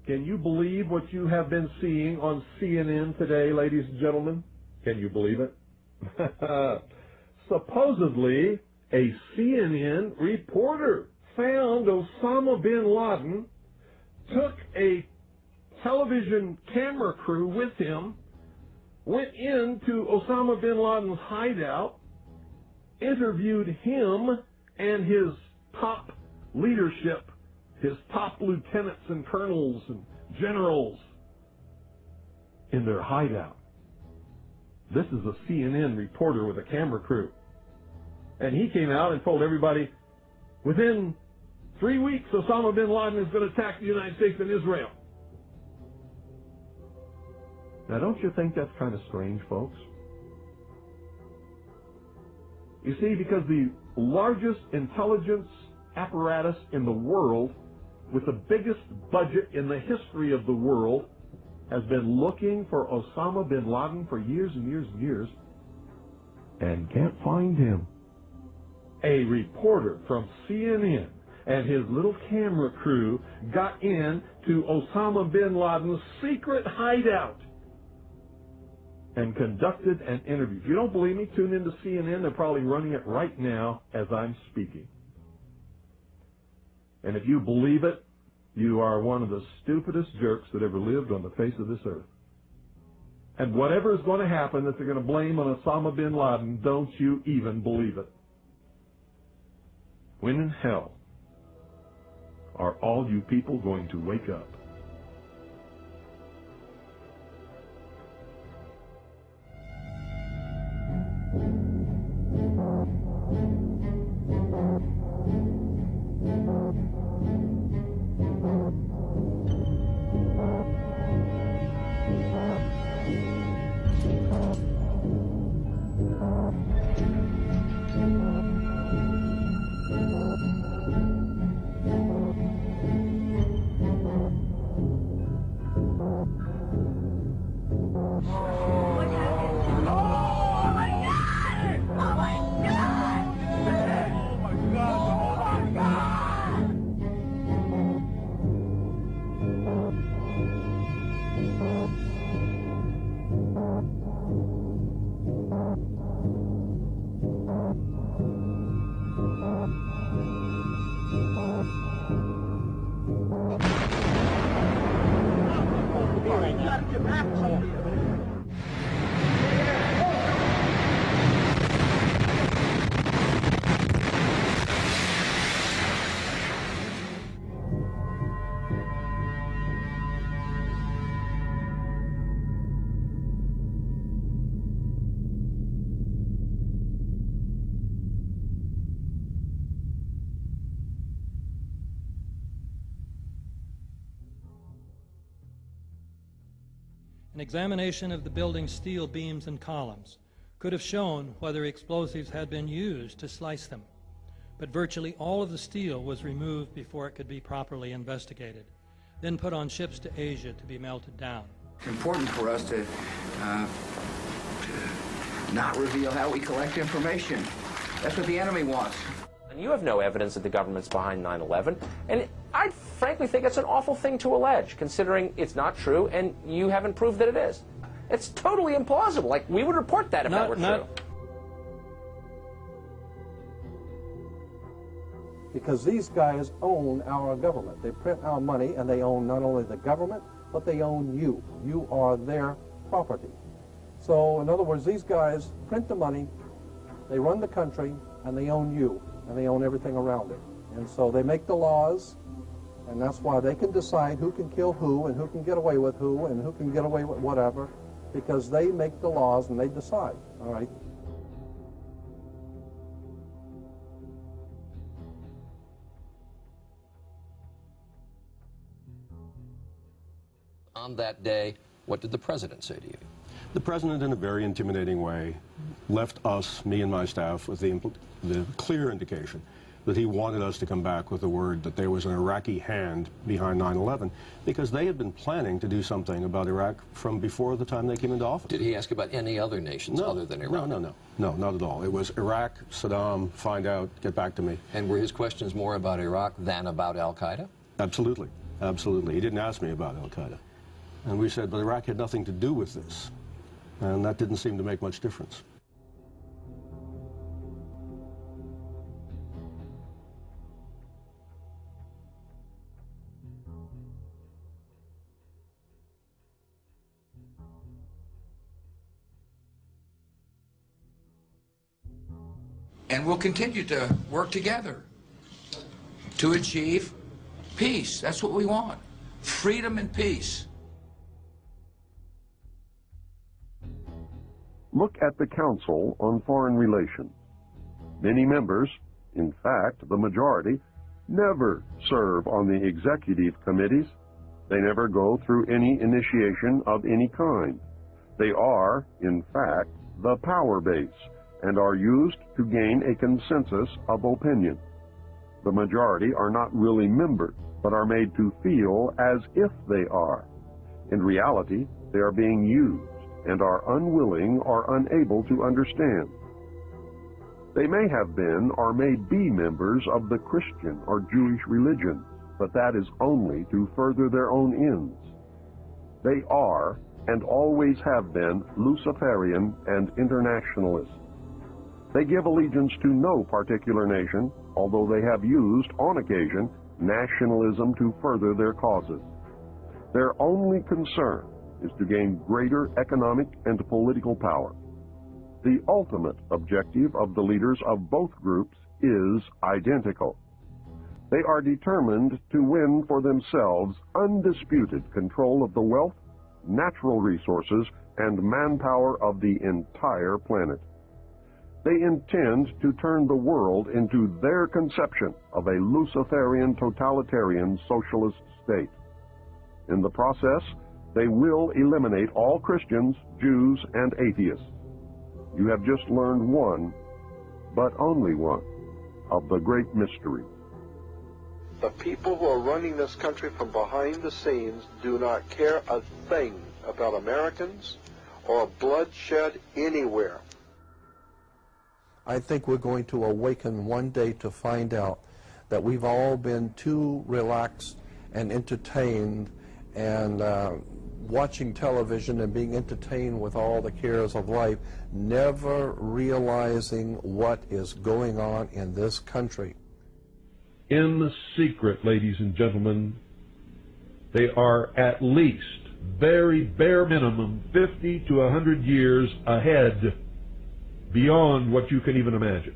Can you believe what you have been seeing on CNN today, ladies and gentlemen? Can you believe it? Supposedly, a CNN reporter found Osama bin Laden, took a television camera crew with him, went into Osama bin Laden's hideout, interviewed him and his top leadership, his top lieutenants and colonels and generals in their hideout. This is a CNN reporter with a camera crew. And he came out and told everybody, within 3 weeks, Osama bin Laden is going to attack the United States and Israel. Now, don't you think that's kind of strange, folks? You see, because the largest intelligence apparatus in the world, with the biggest budget in the history of the world, has been looking for Osama bin Laden for years and years and years, and can't find him. A reporter from CNN and his little camera crew got in to Osama bin Laden's secret hideout and conducted an interview. If you don't believe me, tune into CNN. They're probably running it right now as I'm speaking. And if you believe it, you are one of the stupidest jerks that ever lived on the face of this earth. And whatever is going to happen that they're going to blame on Osama bin Laden, don't you even believe it. When in hell are all you people going to wake up? An examination of the building's steel beams and columns could have shown whether explosives had been used to slice them, but virtually all of the steel was removed before it could be properly investigated, then put on ships to Asia to be melted down. It's important for us to not reveal how we collect information. That's what the enemy wants. And you have no evidence that the government's behind 9/11, and I frankly think it's an awful thing to allege, considering it's not true, and you haven't proved that it is. It's totally implausible. Like, we would report that if that were true. Because these guys own our government. They print our money, and they own not only the government, but they own you. You are their property. So, in other words, these guys print the money, they run the country, and they own you, and they own everything around it. And so they make the laws, and that's why they can decide who can kill who, and who can get away with who, and who can get away with whatever, because they make the laws and they decide, all right? On that day, what did the president say to you? The president, in a very intimidating way, left us, me and my staff, with the clear indication that he wanted us to come back with the word that there was an Iraqi hand behind 9/11, because they had been planning to do something about Iraq from before the time they came into office. Did he ask about any other nations other than Iraq? No, not at all. It was Iraq, Saddam, find out, get back to me. And were his questions more about Iraq than about al-Qaeda? Absolutely. Absolutely. He didn't ask me about al-Qaeda. And we said, but Iraq had nothing to do with this. And that didn't seem to make much difference. And we'll continue to work together to achieve peace. That's what we want. Freedom and peace. Look at the Council on Foreign Relations. Many members, in fact, the majority, never serve on the executive committees. They never go through any initiation of any kind. They are, in fact, the power base and are used to gain a consensus of opinion. The majority are not really members, but are made to feel as if they are. In reality, they are being used and are unwilling or unable to understand. They may have been or may be members of the Christian or Jewish religion, but that is only to further their own ends. They are and always have been Luciferian and internationalist. They give allegiance to no particular nation, although they have used, on occasion, nationalism to further their causes. Their only concern is to gain greater economic and political power. The ultimate objective of the leaders of both groups is identical. They are determined to win for themselves undisputed control of the wealth, natural resources, and manpower of the entire planet. They intend to turn the world into their conception of a Luciferian totalitarian socialist state. In the process, they will eliminate all Christians, Jews, and atheists. You have just learned one, but only one, of the great mysteries. The people who are running this country from behind the scenes do not care a thing about Americans or bloodshed anywhere. I think we're going to awaken one day to find out that we've all been too relaxed and entertained and watching television and being entertained with all the cares of life, never realizing what is going on in this country. In the secret, ladies and gentlemen, they are at least, very bare minimum, 50 to 100 years ahead, beyond what you can even imagine.